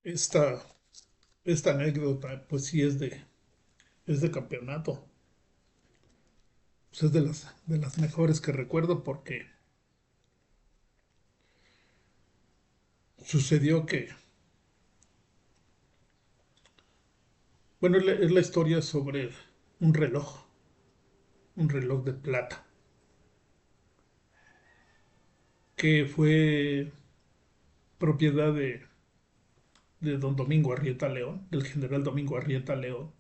Esta, esta anécdota, pues sí es de campeonato. Pues es de las mejores que recuerdo porque sucedió que, bueno, es la historia sobre un reloj de plata, que fue propiedad de don Domingo Arrieta León, del general Domingo Arrieta León.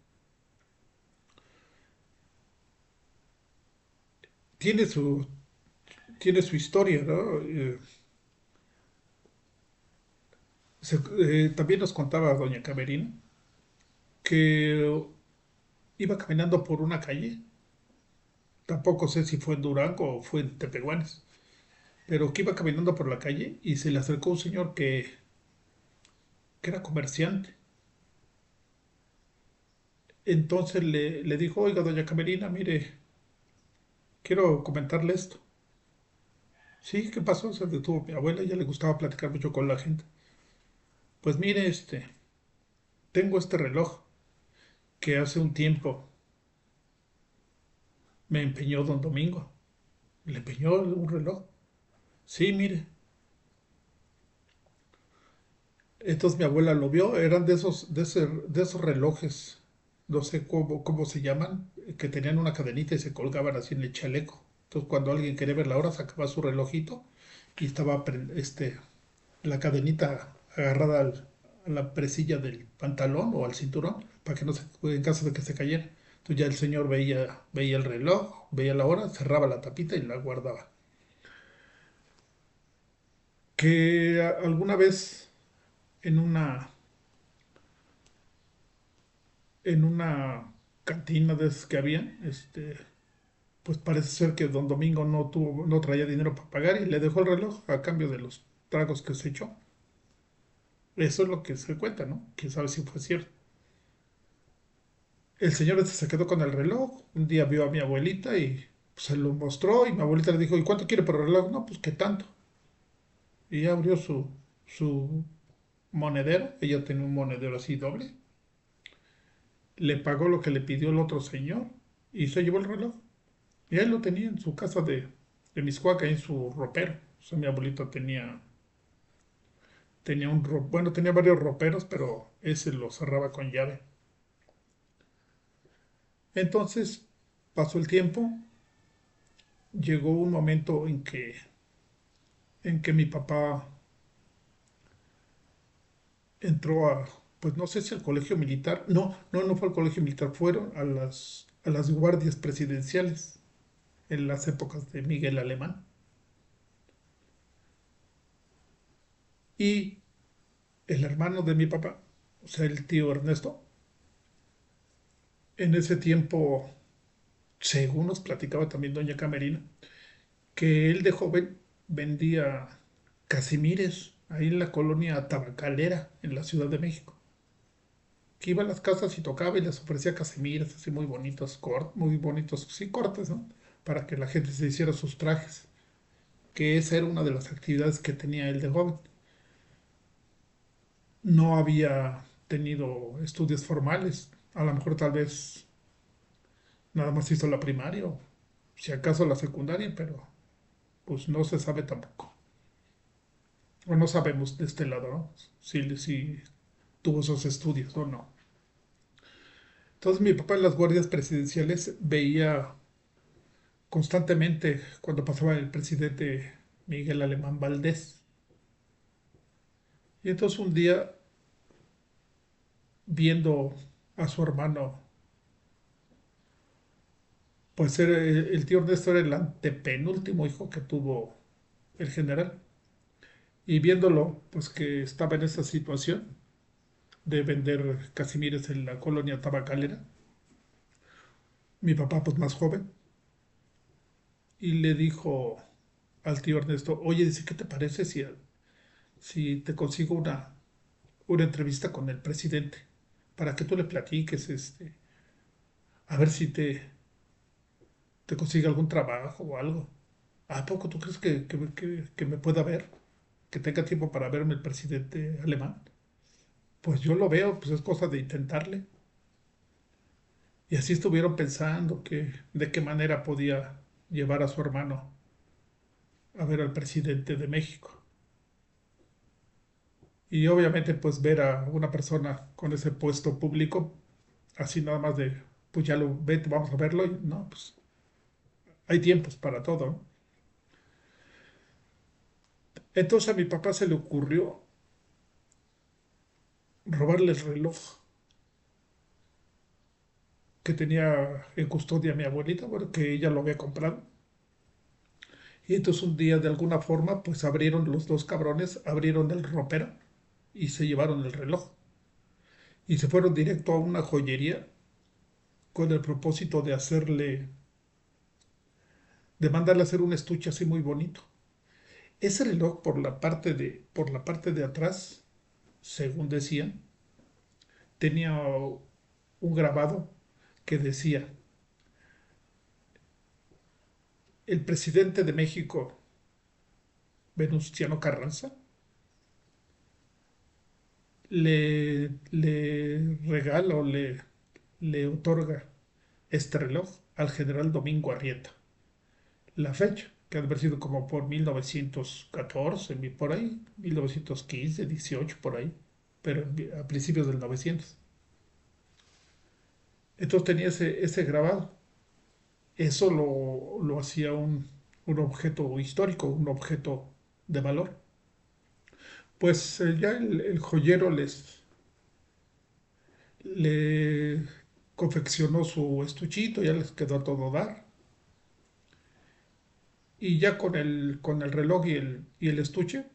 Tiene su, tiene su historia, ¿no? También nos contaba doña Camerina que iba caminando por una calle. Tampoco sé si fue en Durango o fue en Tepehuanes, pero que iba caminando por la calle y se le acercó un señor que era comerciante. Entonces le dijo, oiga, doña Camerina, mire, quiero comentarle esto. Sí, ¿qué pasó? Se detuvo mi abuela, ya le gustaba platicar mucho con la gente. Pues mire, tengo este reloj que hace un tiempo me empeñó don Domingo. ¿Le empeñó un reloj? Sí, mire. Entonces mi abuela lo vio, eran de esos relojes, no sé cómo se llaman, que tenían una cadenita y se colgaban así en el chaleco. Entonces cuando alguien quería ver la hora sacaba su relojito y estaba la cadenita agarrada a la presilla del pantalón o al cinturón para que no se, en caso de que se cayera. Entonces ya el señor veía el reloj, veía la hora, cerraba la tapita y la guardaba. Que alguna vez en una en una cantina de esas que había, pues parece ser que don Domingo no traía dinero para pagar y le dejó el reloj a cambio de los tragos que se echó. Eso es lo que se cuenta, ¿no? Quién sabe si fue cierto. El señor se quedó con el reloj, un día vio a mi abuelita y pues, se lo mostró y mi abuelita le dijo, ¿y cuánto quiere por el reloj? No, pues qué tanto. Y abrió su monedero, ella tenía un monedero así doble, le pagó lo que le pidió el otro señor y se llevó el reloj. Y él lo tenía en su casa de Miscuaca, en su ropero. O sea, mi abuelito tenía bueno, tenía varios roperos, pero ese lo cerraba con llave. Entonces, pasó el tiempo, llegó un momento en que mi papá entró pues no sé si al colegio militar, no fue al colegio militar, fueron a las guardias presidenciales en las épocas de Miguel Alemán. Y el hermano de mi papá, o sea, el tío Ernesto, en ese tiempo según nos platicaba también doña Camerina, que él de joven vendía casimires ahí en la colonia tabacalera en la Ciudad de México. Que iba a las casas y tocaba y les ofrecía casimires así muy bonitos, muy bonitos, sí, cortes, ¿no? Para que la gente se hiciera sus trajes. Que esa era una de las actividades que tenía él de joven. No había tenido estudios formales. A lo mejor tal vez nada más hizo la primaria o si acaso la secundaria, pero pues no se sabe tampoco. O no sabemos de este lado, ¿no? Si tuvo esos estudios o no. Entonces mi papá en las guardias presidenciales veía constantemente cuando pasaba el presidente Miguel Alemán Valdés. Y entonces un día, viendo a su hermano, pues el tío Ernesto era el antepenúltimo hijo que tuvo el general. Y viéndolo, pues que estaba en esa situación de vender casimires en la colonia tabacalera, mi papá pues más joven, y le dijo al tío Ernesto, oye, dice, ¿qué te parece si te consigo una entrevista con el presidente para que tú le platiques, a ver si te consigue algún trabajo o algo? ¿A poco tú crees que me pueda ver? ¿Que tenga tiempo para verme el presidente alemán? Pues yo lo veo, pues es cosa de intentarle. Y así estuvieron pensando que de qué manera podía llevar a su hermano a ver al presidente de México. Y obviamente pues ver a una persona con ese puesto público, así nada más de, pues ya lo vete, vamos a verlo, y no, pues hay tiempos para todo, ¿no? Entonces a mi papá se le ocurrió robarle el reloj que tenía en custodia mi abuelita, porque ella lo había comprado. Y entonces un día de alguna forma pues abrieron los dos cabrones, abrieron el ropero y se llevaron el reloj. Y se fueron directo a una joyería con el propósito de hacerle, de mandarle a hacer un estuche así muy bonito. Ese reloj por la parte de atrás, según decían, tenía un grabado que decía, el presidente de México, Venustiano Carranza, le regala o le otorga este reloj al general Domingo Arrieta. La fecha, que ha de haber sido como por 1914, por ahí, 1915, 18, por ahí, pero a principios del 900. Entonces tenía ese grabado. Eso lo hacía un objeto histórico, un objeto de valor. Pues ya el joyero le confeccionó su estuchito, ya les quedó a todo dar. Y ya con el reloj y el estuche,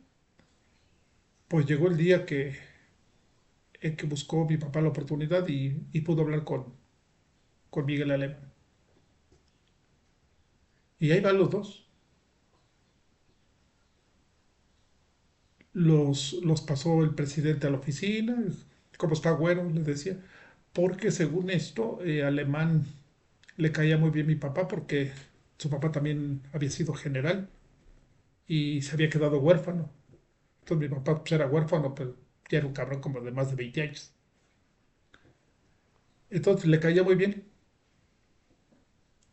pues llegó el día que buscó mi papá la oportunidad y pudo hablar con Miguel Alemán. Y ahí van los dos. Los pasó el presidente a la oficina, como está güero, les decía, porque según esto, Alemán le caía muy bien mi papá porque su papá también había sido general y se había quedado huérfano. Entonces mi papá pues, era huérfano, pero ya era un cabrón como de más de 20 años. Entonces le caía muy bien.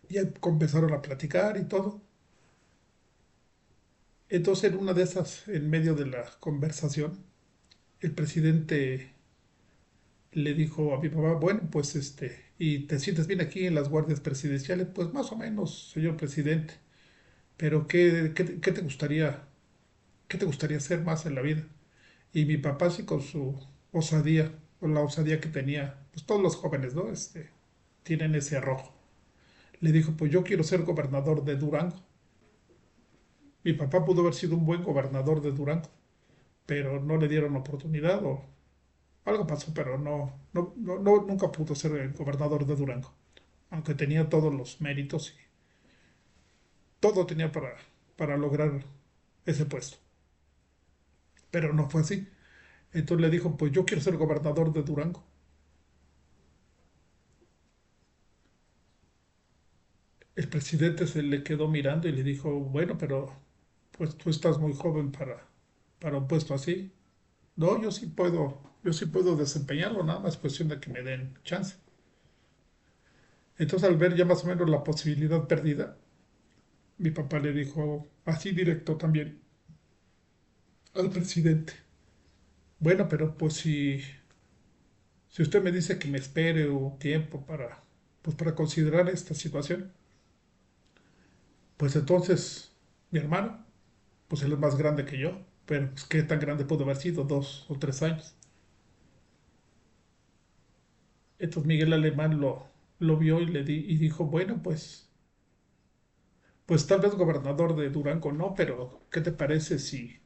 Y ya empezaron a platicar y todo. Entonces en una de esas, en medio de la conversación, el presidente le dijo a mi papá, bueno, pues ¿y te sientes bien aquí en las guardias presidenciales? Pues más o menos, señor presidente, pero qué te gustaría hacer más en la vida? Y mi papá sí con su osadía, con la osadía que tenía, pues todos los jóvenes, ¿no? Tienen ese arrojo. Le dijo, pues yo quiero ser gobernador de Durango. Mi papá pudo haber sido un buen gobernador de Durango, pero no le dieron oportunidad o algo pasó, pero nunca pudo ser el gobernador de Durango, aunque tenía todos los méritos y todo tenía para lograr ese puesto, pero no fue así. Entonces le dijo, pues yo quiero ser gobernador de Durango. El presidente se le quedó mirando y le dijo, bueno, pero pues tú estás muy joven para un puesto así. No, yo sí puedo desempeñarlo, nada más cuestión de que me den chance. Entonces al ver ya más o menos la posibilidad perdida, mi papá le dijo así directo también al presidente, bueno, pero pues si usted me dice que me espere un tiempo para considerar esta situación, pues entonces mi hermano, pues él es más grande que yo, pero pues, ¿qué tan grande pudo haber sido? 2 o 3 años. Entonces Miguel Alemán lo vio y dijo, bueno, pues tal vez gobernador de Durango no, pero ¿qué te parece si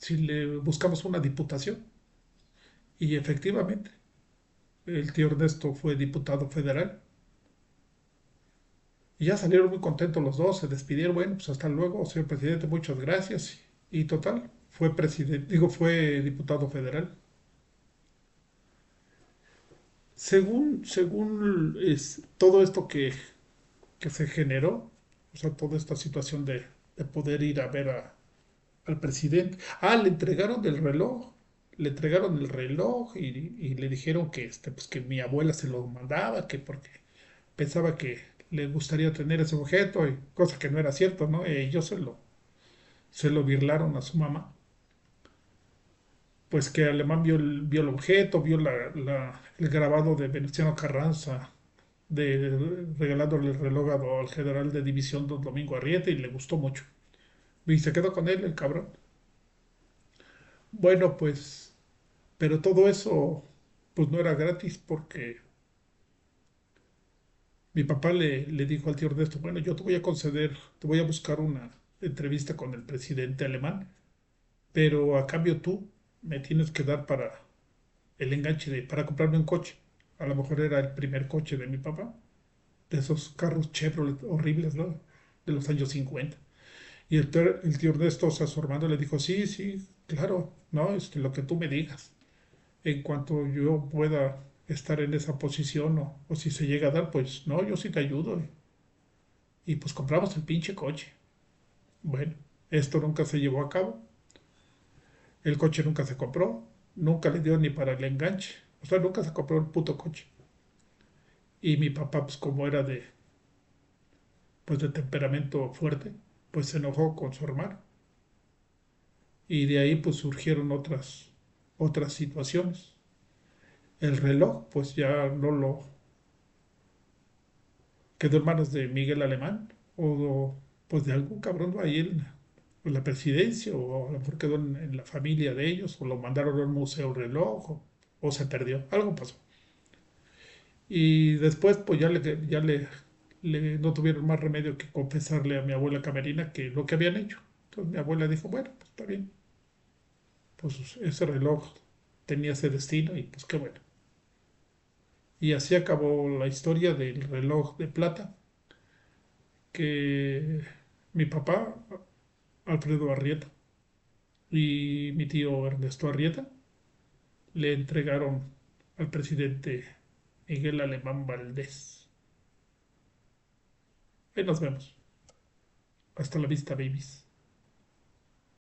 le buscamos una diputación? Y efectivamente, el tío Ernesto fue diputado federal. Y ya salieron muy contentos los dos, se despidieron, bueno, pues hasta luego, señor presidente, muchas gracias. Y total, fue presidente, digo, fue diputado federal. Según todo esto que se generó, o sea, toda esta situación de poder ir a ver al presidente. Ah, le entregaron el reloj. le entregaron el reloj y le dijeron que, pues que mi abuela se lo mandaba, que porque pensaba que le gustaría tener ese objeto, y cosa que no era cierto, ¿no? Ellos se lo birlaron a su mamá. Pues que Alemán vio el objeto, vio el grabado de Venustiano Carranza regalándole el reloj al general de división don Domingo Arrieta y le gustó mucho. Y se quedó con él el cabrón. Bueno, pues, pero todo eso pues no era gratis porque mi papá le dijo al tío Ernesto, bueno, yo te voy a conceder, te voy a buscar una entrevista con el presidente alemán, pero a cambio tú me tienes que dar para el enganche para comprarme un coche. A lo mejor era el primer coche de mi papá, de esos carros Chevrolet horribles, ¿no? De los años 50. Y el tío Ernesto, o sea, su hermano le dijo, sí, sí, claro, no, lo que tú me digas. En cuanto yo pueda estar en esa posición o si se llega a dar, pues no, yo sí te ayudo. Y pues compramos el pinche coche. Bueno, esto nunca se llevó a cabo. El coche nunca se compró. Nunca le dio ni para el enganche. O sea, nunca se compró el puto coche. Y mi papá, pues como era pues de temperamento fuerte, pues se enojó con su hermano. Y de ahí pues surgieron otras situaciones. El reloj, pues ya no lo quedó en manos de Miguel Alemán o pues de algún cabrón ahí en la presidencia o a lo mejor quedó en la familia de ellos o lo mandaron a un museo reloj o se perdió, algo pasó. Y después pues no tuvieron más remedio que confesarle a mi abuela Camerina que lo que habían hecho. Entonces mi abuela dijo, bueno, pues está bien, pues ese reloj tenía ese destino y pues qué bueno. Y así acabó la historia del reloj de plata que mi papá, Alfredo Arrieta, y mi tío Ernesto Arrieta le entregaron al presidente Miguel Alemán Valdés. Ahí nos vemos. Hasta la vista, babies.